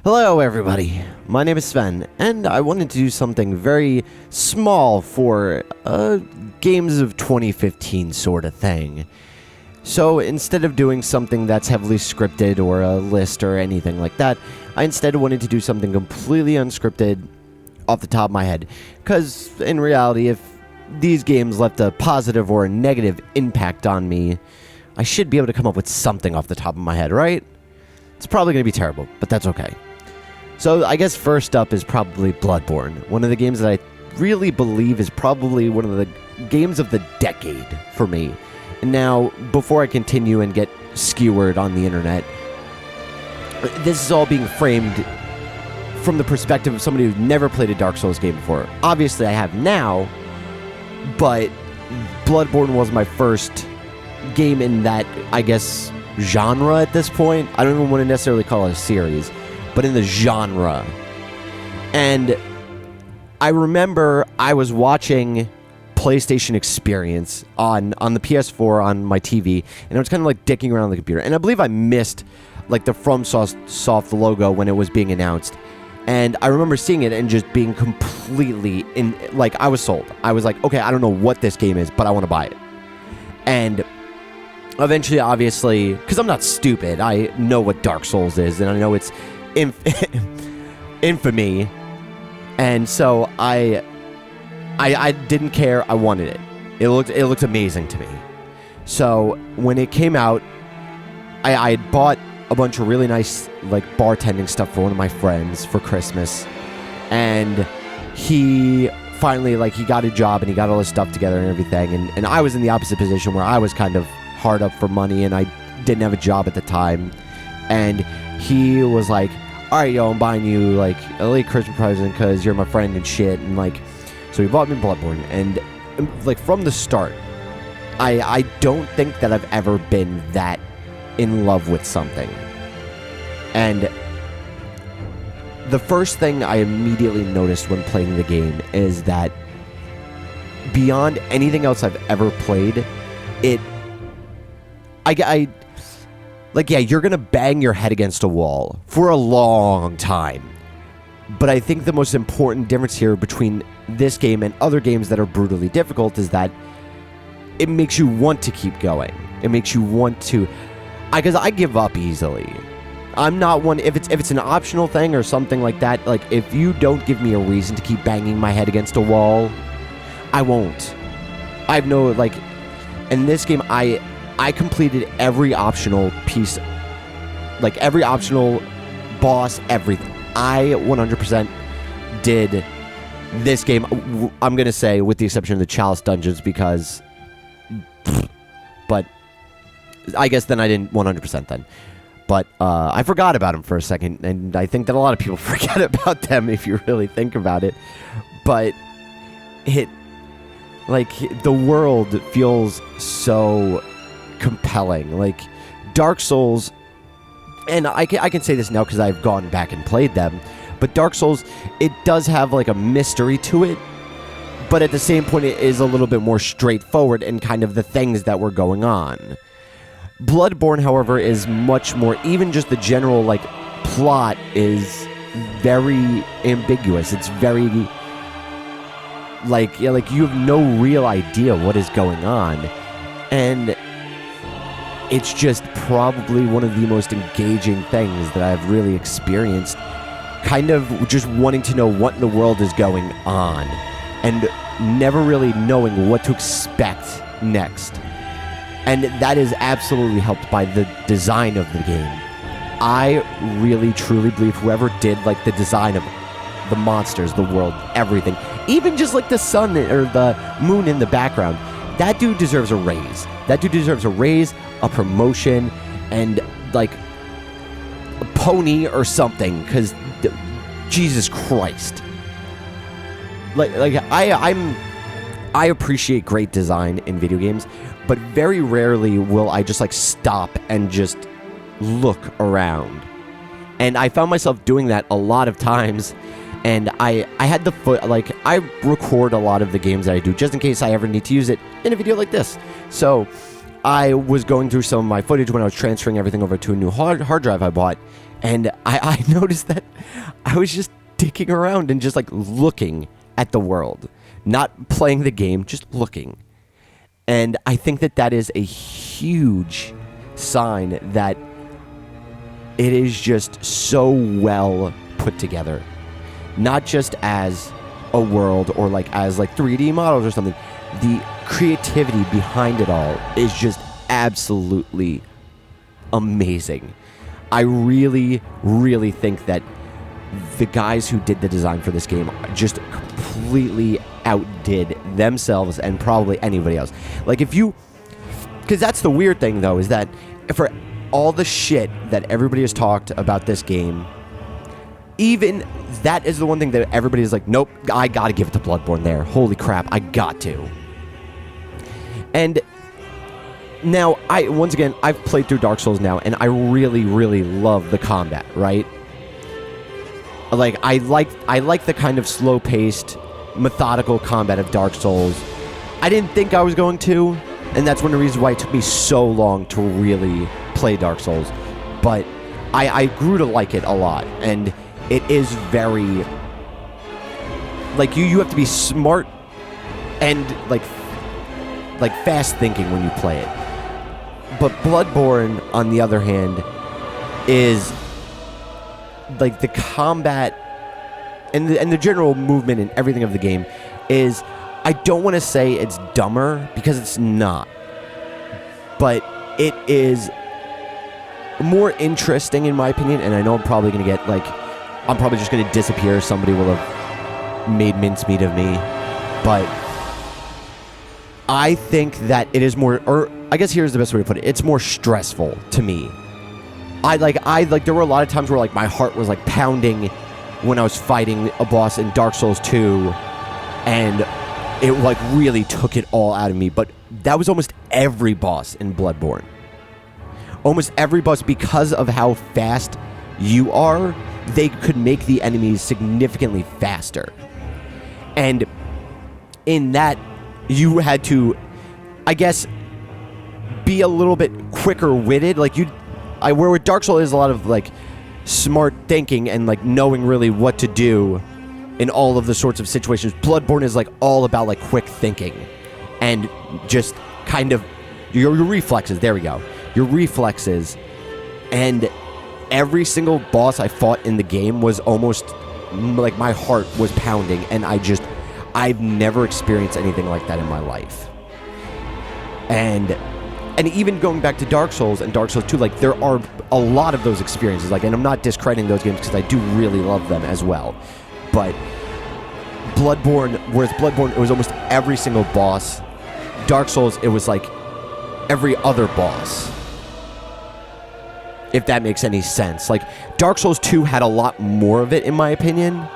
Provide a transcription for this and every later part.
Hello everybody, my name is Sven, and I wanted to do something very small for games of 2015 sort of thing. So instead of doing something that's heavily scripted or a list or anything like that, I instead wanted to do something completely unscripted off the top of my head. Because in reality, if these games left a positive or a negative impact on me, I should be able to come up with something off the top of my head, right? It's probably going to be terrible, but that's okay. So I guess first up is probably Bloodborne, one of the games that I really believe is probably one of the games of the decade for me. And now, before I continue and get skewered on the internet, this is all being framed from the perspective of somebody who's never played a Dark Souls game before. Obviously, I have now, but Bloodborne was my first game in that, I guess, genre at this point. I don't even want to necessarily call it a series, but in the genre. And I remember I was watching PlayStation Experience on the PS4 on my TV, and I was kind of like dicking around on the computer, and I believe I missed like the FromSoft logo when it was being announced. And I remember seeing it and just being completely I was sold. I was like, okay, I don't know what this game is, but I want to buy it. And eventually, obviously, because I'm not stupid, I know what Dark Souls is, and I know it's infamy. And so I didn't care. I wanted it. It looked amazing to me. So when it came out, I had bought a bunch of really nice like bartending stuff for one of my friends for Christmas, and he finally he got a job and he got all his stuff together and everything, and I was in the opposite position where I was kind of hard up for money and I didn't have a job at the time, and he was like, all right, yo, I'm buying you like a late Christmas present because you're my friend and shit, and so he bought me Bloodborne, and from the start, I don't think that I've ever been that in love with something. And the first thing I immediately noticed when playing the game is that beyond anything else I've ever played, you're gonna bang your head against a wall for a long time. But I think the most important difference here between this game and other games that are brutally difficult is that it makes you want to keep going. It makes you want to... Because I give up easily. I'm not one... If it's an optional thing or something like that, if you don't give me a reason to keep banging my head against a wall, I won't. I have no, In this game, I completed every optional piece, every optional boss, everything. I 100% did this game, I'm going to say, with the exception of the Chalice dungeons, because... But I guess then I didn't 100% then. But I forgot about them for a second, and I think that a lot of people forget about them if you really think about it. But the world feels so compelling. Dark Souls, and I can say this now because I've gone back and played them, but Dark Souls, it does have a mystery to it, but at the same point it is a little bit more straightforward in kind of the things that were going on. Bloodborne, however, is much more, even just the general plot is very ambiguous. It's very you have no real idea what is going on, and it's just probably one of the most engaging things that I've really experienced, kind of just wanting to know what in the world is going on, and never really knowing what to expect next. And that is absolutely helped by the design of the game. I really, truly believe whoever did, the design of the monsters, the world, everything, even just, the sun or the moon in the background, that dude deserves a raise. That dude deserves a raise, a promotion, and, a pony or something, because Jesus Christ. I appreciate great design in video games, but very rarely will I just stop and just look around. And I found myself doing that a lot of times, and I had the I record a lot of the games that I do just in case I ever need to use it in a video like this. So I was going through some of my footage when I was transferring everything over to a new hard drive I bought, And I noticed that I was just dicking around and just like looking at the world, not playing the game, just looking. And I think that that is a huge sign that it is just so well put together. Not just as a world or like as like 3D models or something. The creativity behind it all is just absolutely amazing. I really, really think that the guys who did the design for this game just completely outdid themselves and probably anybody else. Like if you... Because that's the weird thing, though, is that for all the shit that everybody has talked about this game, even that is the one thing that everybody is like, nope, I gotta give it to Bloodborne there. Holy crap, I got to. And now, once again, I've played through Dark Souls now, and I really, really love the combat, right? Like, I like the kind of slow-paced, methodical combat of Dark Souls. I didn't think I was going to, and that's one of the reasons why it took me so long to really play Dark Souls. But I grew to like it a lot, and it is very... Like, you have to be smart and, like fast thinking when you play it. But Bloodborne, on the other hand, is like the combat and the general movement and everything of the game is, I don't want to say it's dumber because it's not, but it is more interesting in my opinion. And I know I'm probably going to get like, I'm probably just going to disappear. Somebody will have made mincemeat of me, but I think that it is more, or I guess here's the best way to put it. It's more stressful to me. I there were a lot of times where like my heart was like pounding when I was fighting a boss in Dark Souls 2, and it like really took it all out of me. But that was almost every boss in Bloodborne. Almost every boss, because of how fast you are, they could make the enemies significantly faster. And in that, you had to, I guess, be a little bit quicker witted. Like where with Dark Souls is a lot of like smart thinking and like knowing really what to do in all of the sorts of situations. Bloodborne is like all about like quick thinking and just kind of your reflexes. There we go. Your reflexes. And every single boss I fought in the game was almost like my heart was pounding, and I've never experienced anything like that in my life. And even going back to Dark Souls and Dark Souls 2, like, there are a lot of those experiences. Like, and I'm not discrediting those games because I do really love them as well. But whereas Bloodborne, it was almost every single boss. Dark Souls, it was like every other boss. If that makes any sense. Like, Dark Souls 2 had a lot more of it, in my opinion.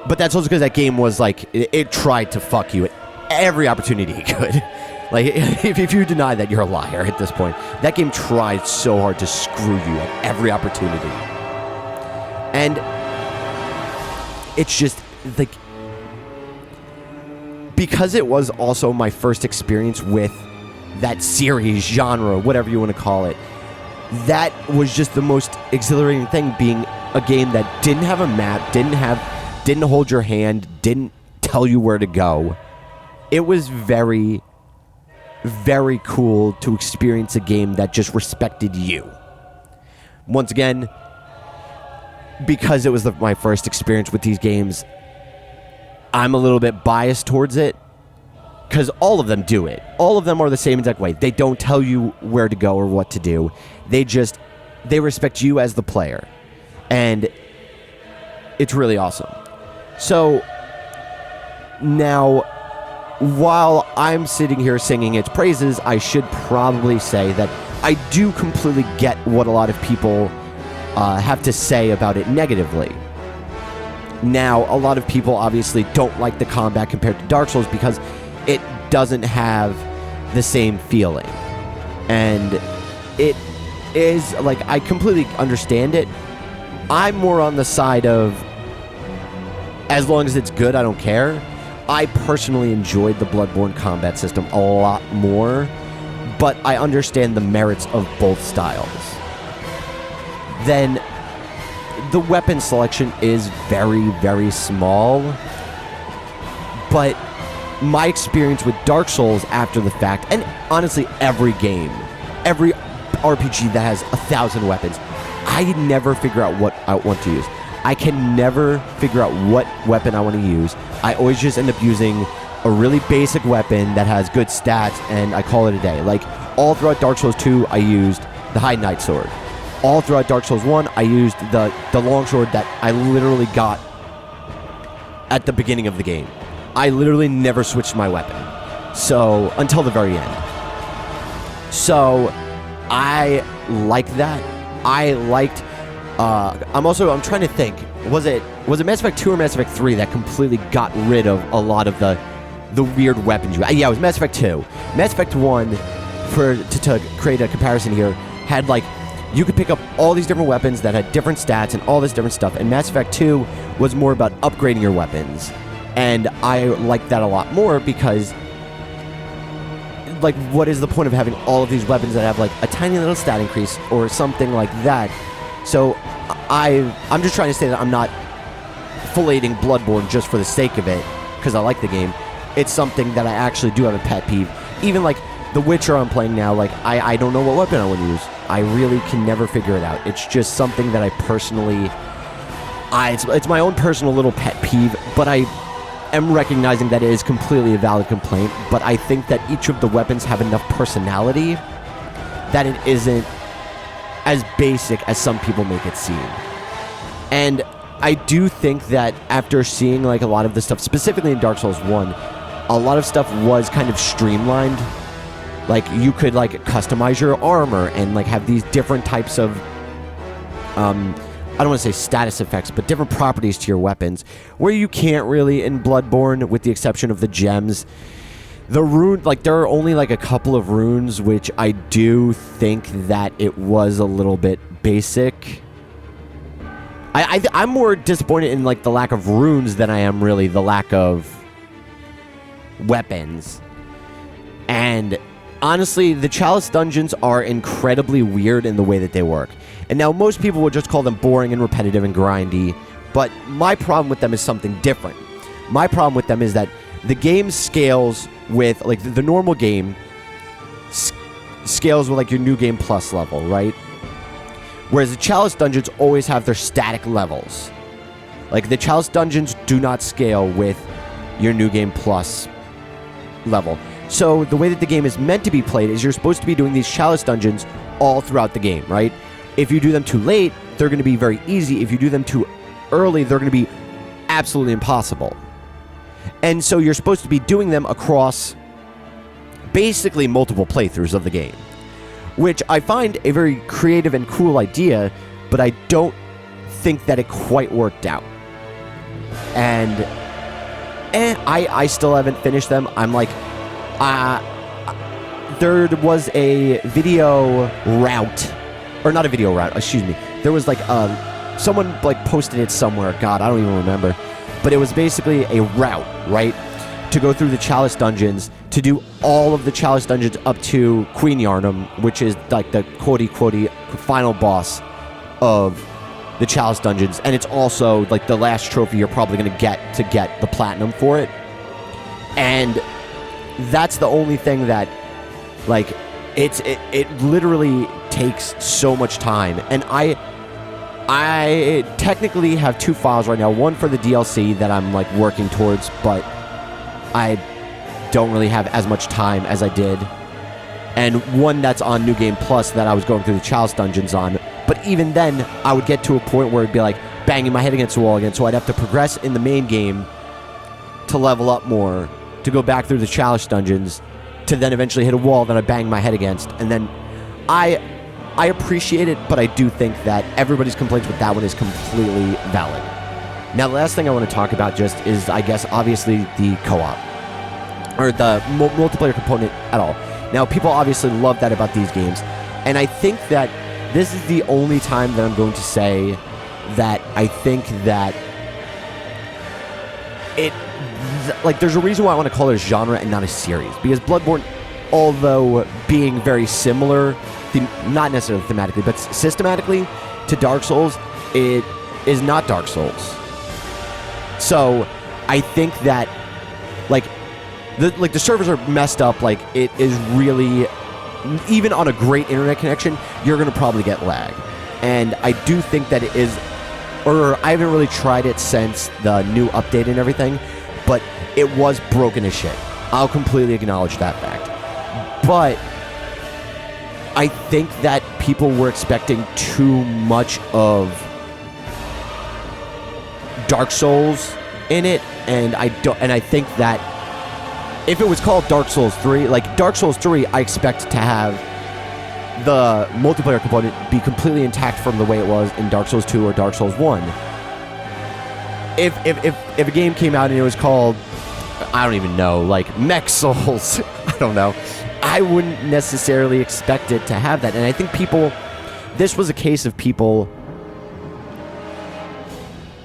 But that's also because that game was like, it tried to fuck you at every opportunity it could. Like, if you deny that, you're a liar at this point. That game tried so hard to screw you at every opportunity. And it's just, like, because it was also my first experience with that series, genre, whatever you want to call it, that was just the most exhilarating thing, being a game that didn't have a map, didn't hold your hand, didn't tell you where to go. It was very, very cool to experience a game that just respected you. Once again, because it was my first experience with these games, I'm a little bit biased towards it, because all of them do it. All of them are the same exact way. They don't tell you where to go or what to do. They respect you as the player. And it's really awesome. So, now, while I'm sitting here singing its praises, I should probably say that I do completely get what a lot of people have to say about it negatively. Now, a lot of people obviously don't like the combat compared to Dark Souls because it doesn't have the same feeling. And it is, like, I completely understand it. I'm more on the side of, as long as it's good, I don't care. I personally enjoyed the Bloodborne combat system a lot more, but I understand the merits of both styles. then the weapon selection is very, very small. But my experience with Dark Souls after the fact, and honestly every game, every RPG that has 1,000 weapons, I never figure out what I want to use. I can never figure out what weapon I want to use. I always just end up using a really basic weapon that has good stats, and I call it a day. Like, all throughout Dark Souls 2, I used the High Knight Sword. All throughout Dark Souls 1, I used the longsword that I literally got at the beginning of the game. I literally never switched my weapon. So, until the very end. So, I like that. I liked... I'm trying to think. Was it Mass Effect 2 or Mass Effect 3 that completely got rid of a lot of the weird weapons? Yeah, it was Mass Effect 2. Mass Effect 1, to create a comparison here, had like, you could pick up all these different weapons that had different stats and all this different stuff. And Mass Effect 2 was more about upgrading your weapons. And I like that a lot more because, like, what is the point of having all of these weapons that have like a tiny little stat increase or something like that? So I'm just trying to say that I'm not filleting Bloodborne just for the sake of it, because I like the game. It's something that I actually do have a pet peeve. Even like The Witcher I'm playing now, like I don't know what weapon I want to use. I really can never figure it out. It's just something that I personally... it's my own personal little pet peeve, but I am recognizing that it is completely a valid complaint, but I think that each of the weapons have enough personality that it isn't as basic as some people make it seem. And I do think that after seeing like a lot of the stuff, specifically in Dark Souls 1, a lot of stuff was kind of streamlined. Like, you could like customize your armor and like have these different types of I don't want to say status effects, but different properties to your weapons, where you can't really in Bloodborne, with the exception of the gems. The rune, like, there are only like a couple of runes, which I do think that it was a little bit basic. I'm more disappointed in like the lack of runes than I am really the lack of weapons. And honestly, the Chalice dungeons are incredibly weird in the way that they work. And now most people would just call them boring and repetitive and grindy, but my problem with them is something different. My problem with them is that the game scales with, like, the normal game scales with, like, your New Game Plus level, right? Whereas the Chalice dungeons always have their static levels. Like, the Chalice dungeons do not scale with your New Game Plus level. So the way that the game is meant to be played is you're supposed to be doing these Chalice dungeons all throughout the game, right? If you do them too late, they're going to be very easy. If you do them too early, they're going to be absolutely impossible. And so you're supposed to be doing them across basically multiple playthroughs of the game, which I find a very creative and cool idea, but I don't think that it quite worked out. And I still haven't finished them. I'm like, there was a video route, or not a video route, excuse me. There was like someone like posted it somewhere. God, I don't even remember. But it was basically a route, right? To go through the Chalice dungeons, to do all of the Chalice dungeons up to Queen Yarnum, which is like the quote-unquote final boss of the Chalice dungeons. And it's also like the last trophy you're probably going to get the platinum for it. And that's the only thing that, like, it literally takes so much time. And I technically have 2 files right now. One for the DLC that I'm like working towards, but I don't really have as much time as I did. And one that's on New Game Plus that I was going through the Chalice dungeons on. But even then, I would get to a point where it'd be like banging my head against the wall again. So I'd have to progress in the main game to level up more, to go back through the Chalice dungeons, to then eventually hit a wall that I bang my head against. And then I appreciate it, but I do think that everybody's complaints with that one is completely valid. Now, the last thing I want to talk about just is, I guess, obviously the co-op, or the multiplayer component at all. Now, people obviously love that about these games, and I think that this is the only time that I'm going to say that I think that like, there's a reason why I want to call it a genre and not a series, because Bloodborne, although being very similar, not necessarily thematically, but systematically, to Dark Souls, it is not Dark Souls. So I think that the servers are messed up. Like, it is really, even on a great internet connection, you're going to probably get lag. And I do think that it is, or I haven't really tried it since the new update and everything, but it was broken as shit. I'll completely acknowledge that fact. But I think that people were expecting too much of Dark Souls in it, and I think that if it was called Dark Souls 3, like Dark Souls 3, I expect to have the multiplayer component be completely intact from the way it was in Dark Souls 2 or Dark Souls 1. If a game came out and it was called, I don't even know, like Mech Souls, I don't know, I wouldn't necessarily expect it to have that. And I think this was a case of people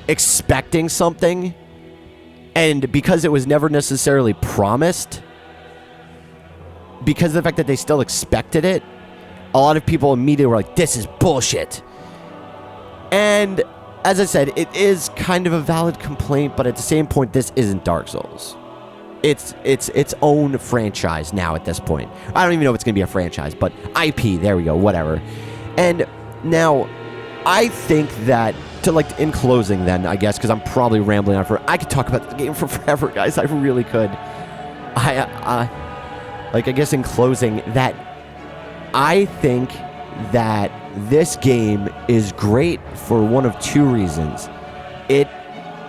expecting something, and because it was never necessarily promised, because of the fact that they still expected it, a lot of people immediately were like, this is bullshit. And as I said, it is kind of a valid complaint, but at the same point, this isn't Dark Souls. It's its own franchise now at this point. I don't even know if it's going to be a franchise, but IP, there we go, whatever. And now, I think that, in closing then, I guess, because I'm probably rambling on I could talk about the game for forever, guys. I really could. I guess in closing, that I think that this game is great for one of two reasons.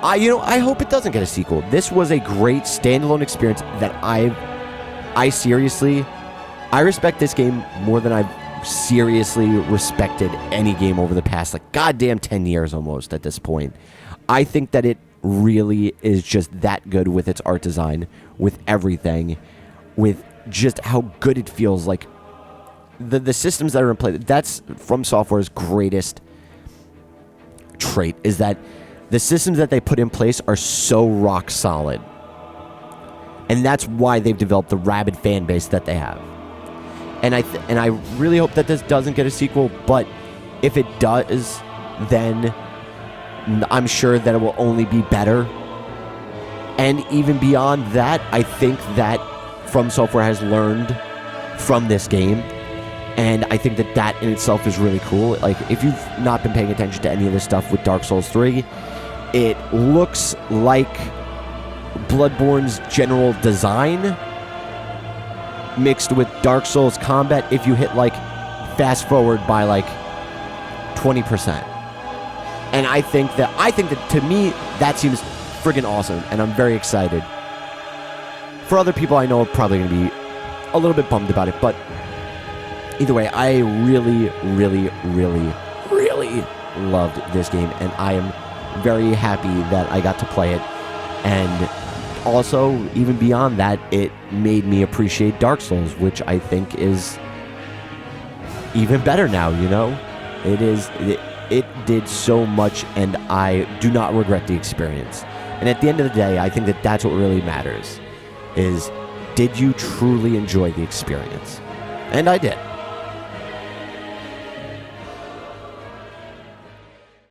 I hope it doesn't get a sequel. This was a great standalone experience that I seriously, I respect this game more than I've seriously respected any game over the past, goddamn 10 years almost at this point. I think that it really is just that good with its art design, with everything, with just how good it feels. Like, the systems that are in play, that's From Software's greatest trait, is that the systems that they put in place are so rock solid. And that's why they've developed the rabid fan base that they have. And I really hope that this doesn't get a sequel, but if it does, then I'm sure that it will only be better. And even beyond that, I think that From Software has learned from this game, and I think that in itself is really cool. Like, if you've not been paying attention to any of this stuff with Dark Souls 3, it looks like Bloodborne's general design mixed with Dark Souls combat if you hit fast forward by 20%. And I think that to me that seems friggin' awesome, and I'm very excited. For other people I know are probably going to be a little bit bummed about it, but either way, I really, really, really, really loved this game, and I am very happy that I got to play it. And also, even beyond that, it made me appreciate Dark Souls, which I think is even better now, you know? It did so much, and I do not regret the experience. And at the end of the day, I think that that's what really matters, is did you truly enjoy the experience? And I did.